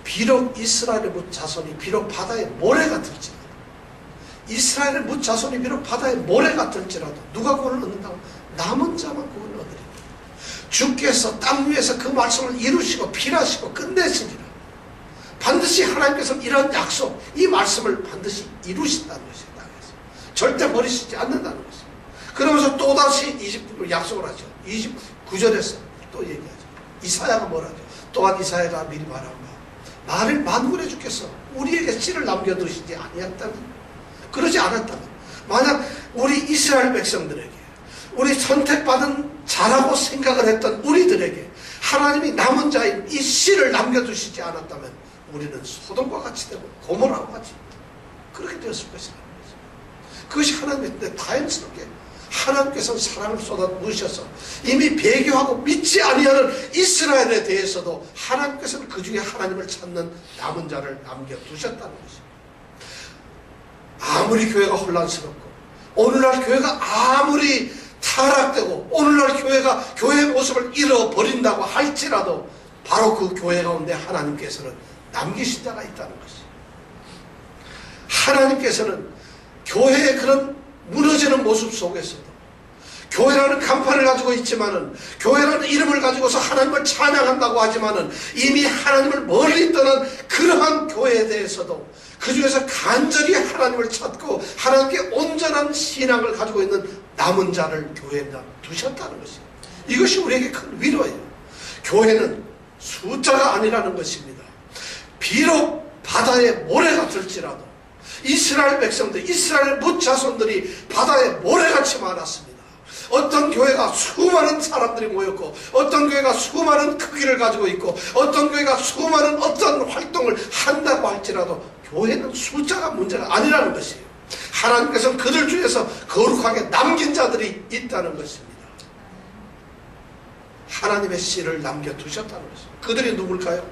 비록 이스라엘의 뭇 자손이 비록 바다의 모래 같을지라도, 이스라엘의 뭇 자손이 비록 바다의 모래 같을지라도 누가 구원을 얻는다고? 남은 자만 구원을 얻으리라. 주께서 땅 위에서 그 말씀을 이루시고 필하시고 끝내시리라. 반드시 하나님께서는 이런 약속, 이 말씀을 반드시 이루신다는 것이에요. 땅에서 절대 버리시지 않는다는 것이에요. 그러면서 또다시 29절 약속을 하죠. 29절에서 또 얘기하죠. 이사야가 뭐라죠? 또한 이사야가 미리 말한 바, 만일 만군의 주께서 우리에게 씨를 남겨두시지 아니했다면, 그러지 않았다면, 만약 우리 이스라엘 백성들에게, 우리 선택받은 자라고 생각을 했던 우리들에게 하나님이 남은 자인 이 씨를 남겨두시지 않았다면 우리는 소돔과 같이 되고 고모라와 같이 그렇게 되었을 것이라는 거죠. 그것이 하나님의 다행스럽게 하나님께서는 사랑을 쏟아부으셔서 이미 배교하고 믿지 아니하는 이스라엘에 대해서도 하나님께서는 그 중에 하나님을 찾는 남은 자를 남겨두셨다는 것입니다. 아무리 교회가 혼란스럽고 오늘날 교회가 아무리 타락되고 오늘날 교회가 교회의 모습을 잃어버린다고 할지라도 바로 그 교회 가운데 하나님께서는 남기신 자가 있다는 것이에요. 하나님께서는 교회의 그런 무너지는 모습 속에서도 교회라는 간판을 가지고 있지만은, 교회라는 이름을 가지고서 하나님을 찬양한다고 하지만은 이미 하나님을 멀리 떠난 그러한 교회에 대해서도 그 중에서 간절히 하나님을 찾고 하나님께 온전한 신앙을 가지고 있는 남은 자를 교회에 두셨다는 것이에요. 이것이 우리에게 큰 위로예요. 교회는 숫자가 아니라는 것입니다. 비록 바다의 모래 같을지라도 이스라엘 백성들, 이스라엘 뭇 자손들이 바다에 모래같이 많았습니다. 어떤 교회가 수많은 사람들이 모였고, 어떤 교회가 수많은 크기를 가지고 있고, 어떤 교회가 수많은 어떤 활동을 한다고 할지라도 교회는 숫자가 문제가 아니라는 것이에요. 하나님께서는 그들 중에서 거룩하게 남긴 자들이 있다는 것입니다. 하나님의 씨를 남겨두셨다는 것입니다. 그들이 누굴까요?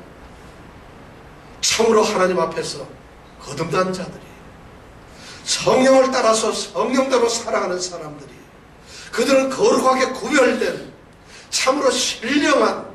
참으로 하나님 앞에서 거듭난 자들이, 성령을 따라서 성령대로 살아가는 사람들이, 그들은 거룩하게 구별된 참으로 신령한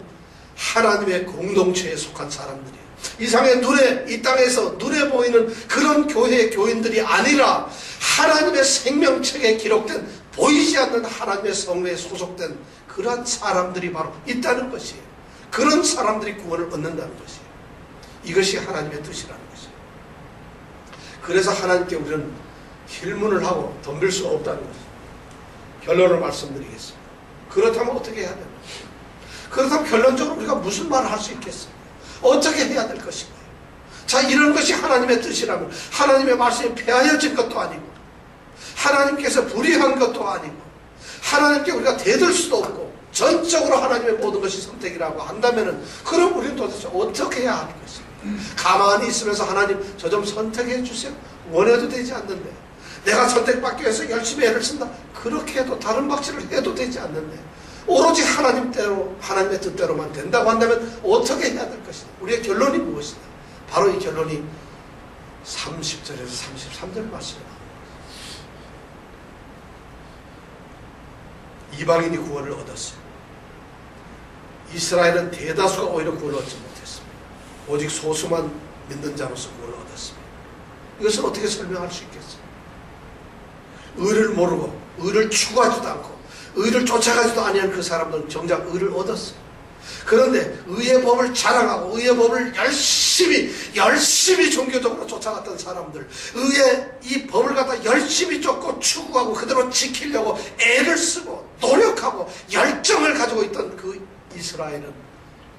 하나님의 공동체에 속한 사람들이에요. 이상의 눈에, 이 땅에서 눈에 보이는 그런 교회의 교인들이 아니라 하나님의 생명책에 기록된 보이지 않는 하나님의 성회에 소속된 그러한 사람들이 바로 있다는 것이에요. 그런 사람들이 구원을 얻는다는 것이에요. 이것이 하나님의 뜻이라는 것이에요. 그래서 하나님께 우리는 힐문을 하고 덤빌 수 없다는 것이에요. 결론을 말씀드리겠습니다. 그렇다면 어떻게 해야 됩니까? 그렇다면 결론적으로 우리가 무슨 말을 할 수 있겠습니까? 어떻게 해야 될 것인가요? 자, 이런 것이 하나님의 뜻이라면 하나님의 말씀이 폐하여진 것도 아니고 하나님께서 불의한 것도 아니고 하나님께 우리가 대들 수도 없고 전적으로 하나님의 모든 것이 선택이라고 한다면 그럼 우리는 도대체 어떻게 해야 할 것입니까? 가만히 있으면서 하나님 저 좀 선택해 주세요. 원해도 되지 않는데 내가 선택받기 위해서 열심히 애를 쓴다. 그렇게 해도 다른 박질을 해도 되지 않는데 오로지 하나님대로 하나님의 뜻대로만 된다고 한다면 어떻게 해야 될 것이냐. 우리의 결론이 무엇이냐. 바로 이 결론이 30절에서 33절 말씀입니다. 이방인이 구원을 얻었어요. 이스라엘은 대다수가 오히려 구원을 얻지 못했습니다. 오직 소수만 믿는 자로서 구원을 얻었습니다. 이것을 어떻게 설명할 수 있겠어요? 의를 모르고 의를 추구하지도 않고 의를 쫓아가지도 아니한 그 사람들은 정작 의를 얻었어요. 그런데 의의 법을 자랑하고 의의 법을 열심히 종교적으로 쫓아갔던 사람들, 의의 이 법을 갖다 열심히 쫓고 추구하고 그대로 지키려고 애를 쓰고 노력하고 열정을 가지고 있던 그 이스라엘은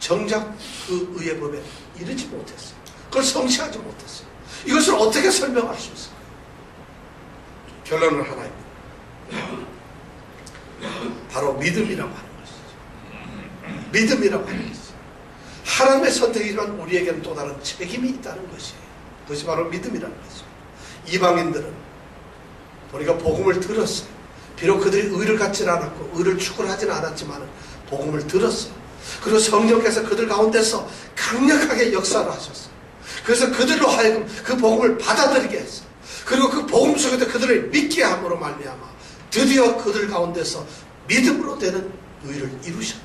정작 그 의의 법에 이르지 못했어요. 그걸 성취하지 못했어요. 이것을 어떻게 설명할 수 있을까요? 결론은 하나입니다. 바로 믿음이라고 하는 것이죠. 믿음이라고 하는 것이죠. 하나님의 선택이지만 우리에게는 또 다른 책임이 있다는 것이에요. 그것이 바로 믿음이라는 것이죠. 이방인들은 우리가 복음을 들었어요. 비록 그들이 의를 갖지는 않았고 의를 추구를 하지는 않았지만 복음을 들었어요. 그리고 성령께서 그들 가운데서 강력하게 역사를 하셨어요. 그래서 그들로 하여금 그 복음을 받아들이게 했어요. 그리고 그 복음 속에서 그들을 믿게 함으로 말미암아 드디어 그들 가운데서 믿음으로 되는 의를 이루셨다.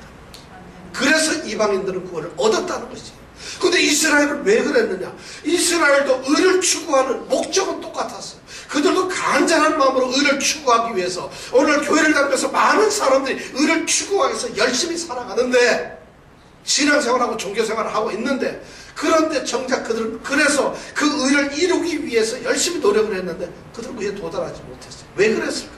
그래서 이방인들은 구원을 얻었다는 것이에요. 그런데 이스라엘은 왜 그랬느냐? 이스라엘도 의를 추구하는 목적은 똑같았어요. 그들도 간절한 마음으로 의를 추구하기 위해서 오늘 교회를 다니면서 많은 사람들이 의를 추구하기 위해서 열심히 살아가는데 신앙생활하고 종교생활을 하고 있는데 그런데 정작 그들은 그래서 그 의를 이루기 위해서 열심히 노력을 했는데 그들은 의에 도달하지 못했어요. 왜 그랬을까?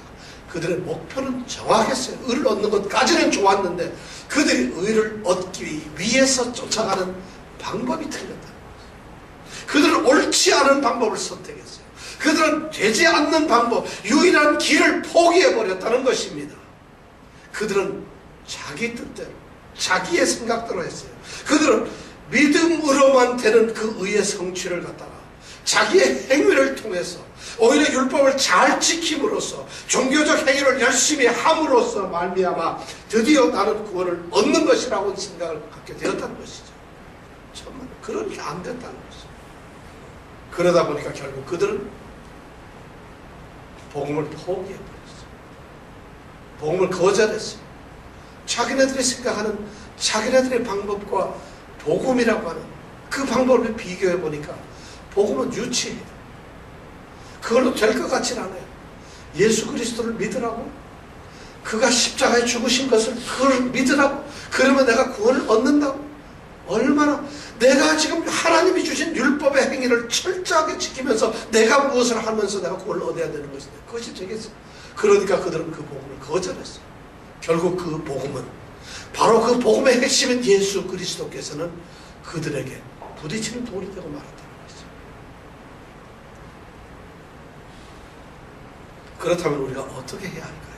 그들의 목표는 정확했어요. 의를 얻는 것까지는 좋았는데 그들이 의를 얻기 위해서 쫓아가는 방법이 틀렸다는 거예요. 그들은 옳지 않은 방법을 선택했어요. 그들은 되지 않는 방법, 유일한 길을 포기해버렸다는 것입니다. 그들은 자기 뜻대로, 자기의 생각대로 했어요. 그들은 믿음으로만 되는 그 의의 성취를 갖다가 자기의 행위를 통해서 오히려 율법을 잘 지킴으로써 종교적 행위를 열심히 함으로써 말미암아 드디어 나는 구원을 얻는 것이라고 생각을 갖게 되었다는 것이죠. 정말 그렇게 안 됐다는 것이죠. 그러다 보니까 결국 그들은 복음을 포기해버렸어요. 복음을 거절했어요. 자기네들이 생각하는 자기네들의 방법과 복음이라고 하는 그 방법을 비교해보니까 복음은 유치해요. 그걸로 될 것 같진 않아요. 예수 그리스도를 믿으라고? 그가 십자가에 죽으신 것을 그걸 믿으라고? 그러면 내가 구원을 얻는다고? 얼마나 내가 지금 하나님이 주신 율법의 행위를 철저하게 지키면서 내가 무엇을 하면서 내가 구원을 얻어야 되는 것인데 그것이 되겠어요. 그러니까 그들은 그 복음을 거절했어요. 결국 그 복음은 바로 그 복음의 핵심인 예수 그리스도께서는 그들에게 부딪히는 돌이 되고 말았다는 것이죠. 그렇다면 우리가 어떻게 해야 할까요?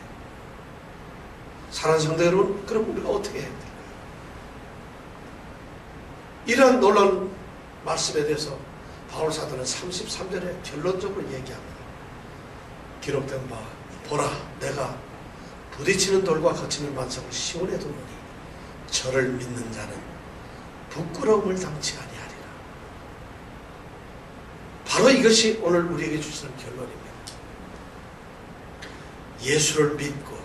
사랑하는 성도 여러분, 그럼 우리가 어떻게 해야 될까요? 이러한 놀라운 말씀에 대해서 바울 사도는 33절에 결론적으로 얘기합니다. 기록된 바 보라 내가 부딪히는 돌과 거치는 반석을 시온에 두노니 저를 믿는 자는 부끄러움을 당치 아니하리라. 바로 이것이 오늘 우리에게 주시는 결론입니다. 예수를 믿고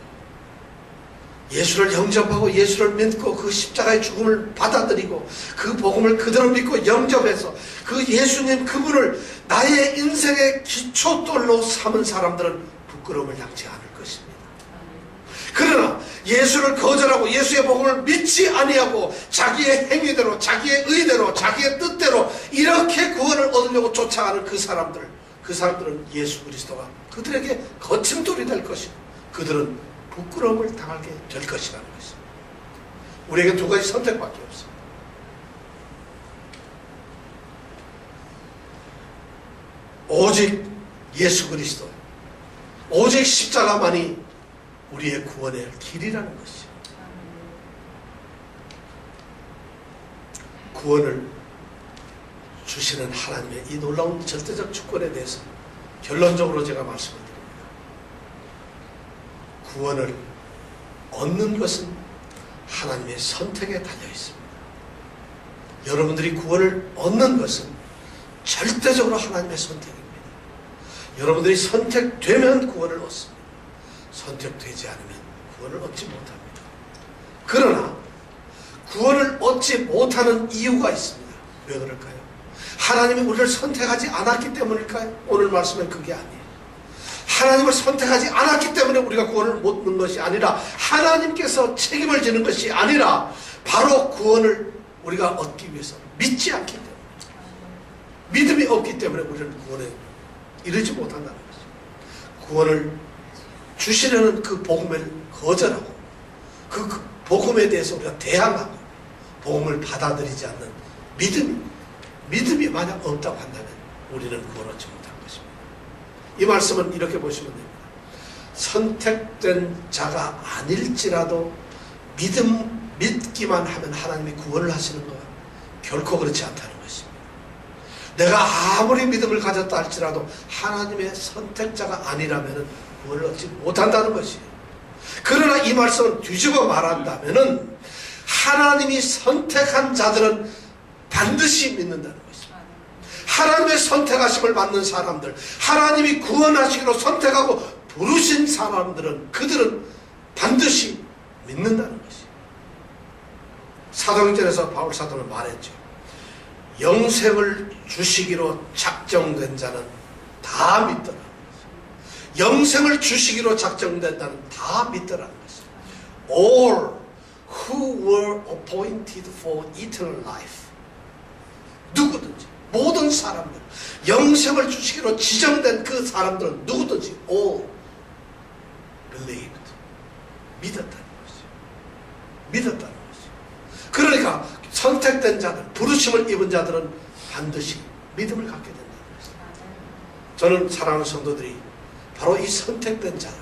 예수를 영접하고 예수를 믿고 그 십자가의 죽음을 받아들이고 그 복음을 그대로 믿고 영접해서 그 예수님 그분을 나의 인생의 기초돌로 삼은 사람들은 부끄러움을 당치 않을 것입니다. 그러나 예수를 거절하고 예수의 복음을 믿지 아니하고 자기의 행위대로 자기의 의대로 자기의 뜻대로 이렇게 구원을 얻으려고 쫓아가는 그 사람들은 예수 그리스도가 그들에게 거침돌이 될 것이고 그들은 부끄러움을 당하게 될 것이라는 것입니다. 우리에게 두 가지 선택밖에 없습니다. 오직 예수 그리스도, 오직 십자가만이 우리의 구원의 길이라는 것이죠. 구원을 주시는 하나님의 이 놀라운 절대적 주권에 대해서 결론적으로 제가 말씀을 드립니다. 구원을 얻는 것은 하나님의 선택에 달려 있습니다. 여러분들이 구원을 얻는 것은 절대적으로 하나님의 선택입니다. 여러분들이 선택되면 구원을 얻습니다. 선택되지 않으면 구원을 얻지 못합니다. 그러나 구원을 얻지 못하는 이유가 있습니다. 왜 그럴까요? 하나님이 우리를 선택하지 않았기 때문일까요? 오늘 말씀은 그게 아니에요. 하나님을 선택하지 않았기 때문에 우리가 구원을 못 얻는 것이 아니라 하나님께서 책임을 지는 것이 아니라 바로 구원을 우리가 얻기 위해서 믿지 않기 때문에, 믿음이 없기 때문에 우리는 구원에 이르지 못한다는 것이죠. 구원을 주시려는 그 복음을 거절하고 그 복음에 대해서 우리가 대항하고 복음을 받아들이지 않는 믿음이 만약 없다고 한다면 우리는 구원을 얻지 못한 것입니다. 이 말씀은 이렇게 보시면 됩니다. 선택된 자가 아닐지라도 믿기만 하면 하나님이 구원을 하시는 것 결코 그렇지 않다는 것입니다. 내가 아무리 믿음을 가졌다 할지라도 하나님의 선택자가 아니라면 구원을 얻지 못한다는 것이에요. 그러나 이 말씀을 뒤집어 말한다면 하나님이 선택한 자들은 반드시 믿는다는 것입니다. 하나님의 선택하심을 받는 사람들, 하나님이 구원하시기로 선택하고 부르신 사람들은 그들은 반드시 믿는다는 것이에요. 사도행전에서 바울 사도는 말했죠. 영생을 주시기로 작정된 자는 다 믿더라. 영생을 주시기로 작정된 자는 다 믿더라는 것입니다. All who were appointed for eternal life. 누구든지, 모든 사람들, 영생을 주시기로 지정된 그 사람들은 누구든지 all believed. 믿었다는 것이죠. 믿었다는 것이죠. 그러니까 선택된 자들, 부르심을 입은 자들은 반드시 믿음을 갖게 된다는 것입니다. 저는 사랑하는 성도들이 바로 이 선택된 자들,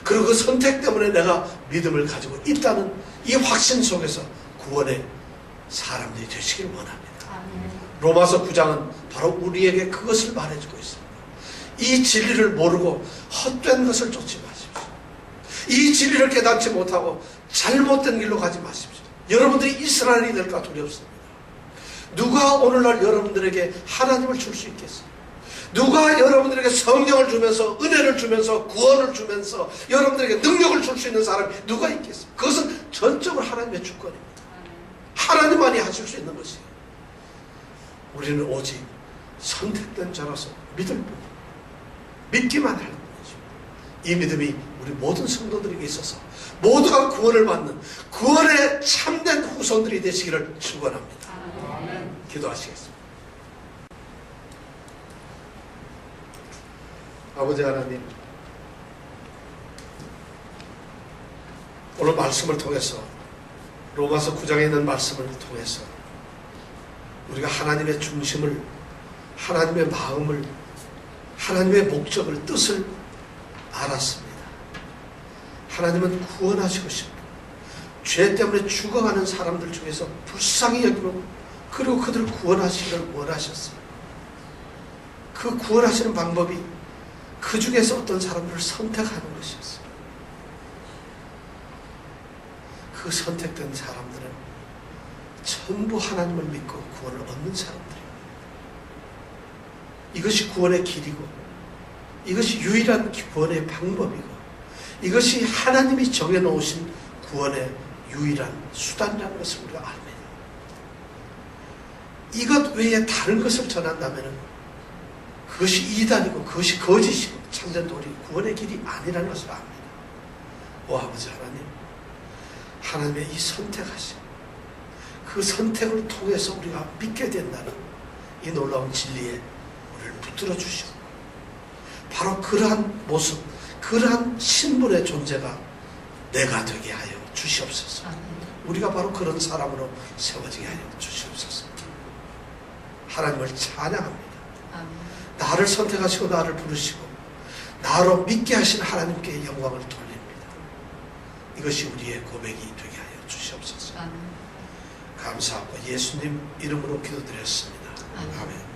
그리고 그 선택 때문에 내가 믿음을 가지고 있다는 이 확신 속에서 구원의 사람들이 되시길 원합니다. 로마서 9장은 바로 우리에게 그것을 말해주고 있습니다. 이 진리를 모르고 헛된 것을 쫓지 마십시오. 이 진리를 깨닫지 못하고 잘못된 길로 가지 마십시오. 여러분들이 이스라엘이 될까 두렵습니다. 누가 오늘날 여러분들에게 하나님을 줄 수 있겠어요? 누가 여러분들에게 성령을 주면서 은혜를 주면서 구원을 주면서 여러분들에게 능력을 줄 수 있는 사람이 누가 있겠어요? 그것은 전적으로 하나님의 주권입니다. 하나님만이 하실 수 있는 것이에요. 우리는 오직 선택된 자라서 믿을 뿐, 믿기만 할 뿐이죠. 이 믿음이 우리 모든 성도들에게 있어서 모두가 구원을 받는 구원의 참된 후손들이 되시기를 축원합니다. 기도하시겠습니다. 아버지 하나님, 오늘 말씀을 통해서, 로마서 9장에 있는 말씀을 통해서 우리가 하나님의 중심을, 하나님의 마음을, 하나님의 목적을, 뜻을 알았습니다. 하나님은 구원하시고 싶고 죄 때문에 죽어가는 사람들 중에서 불쌍히 여기고 그리고 그들을 구원하시기를 원하셨어요. 그 구원하시는 방법이 그 중에서 어떤 사람들을 선택하는 것이었어요. 그 선택된 사람들은 전부 하나님을 믿고 구원을 얻는 사람들입니다. 이것이 구원의 길이고 이것이 유일한 구원의 방법이고 이것이 하나님이 정해놓으신 구원의 유일한 수단이라는 것을 우리가 압니다. 이것 외에 다른 것을 전한다면 그것이 이단이고 그것이 거짓이고 참된 도리 구원의 길이 아니라는 것을 압니다. 오 아버지 하나님, 하나님의 이 선택하심, 그 선택을 통해서 우리가 믿게 된다는 이 놀라운 진리에 우리를 붙들어 주시고, 바로 그러한 모습, 그러한 신분의 존재가 내가 되게 하여 주시옵소서. 우리가 바로 그런 사람으로 세워지게 하여 주시옵소서. 하나님을 찬양합니다. 나를 선택하시고 나를 부르시고 나로 믿게 하신 하나님께 영광을 돌립니다. 이것이 우리의 고백이 되게 하여 주시옵소서. 감사하고 예수님 이름으로 기도드렸습니다. 아멘.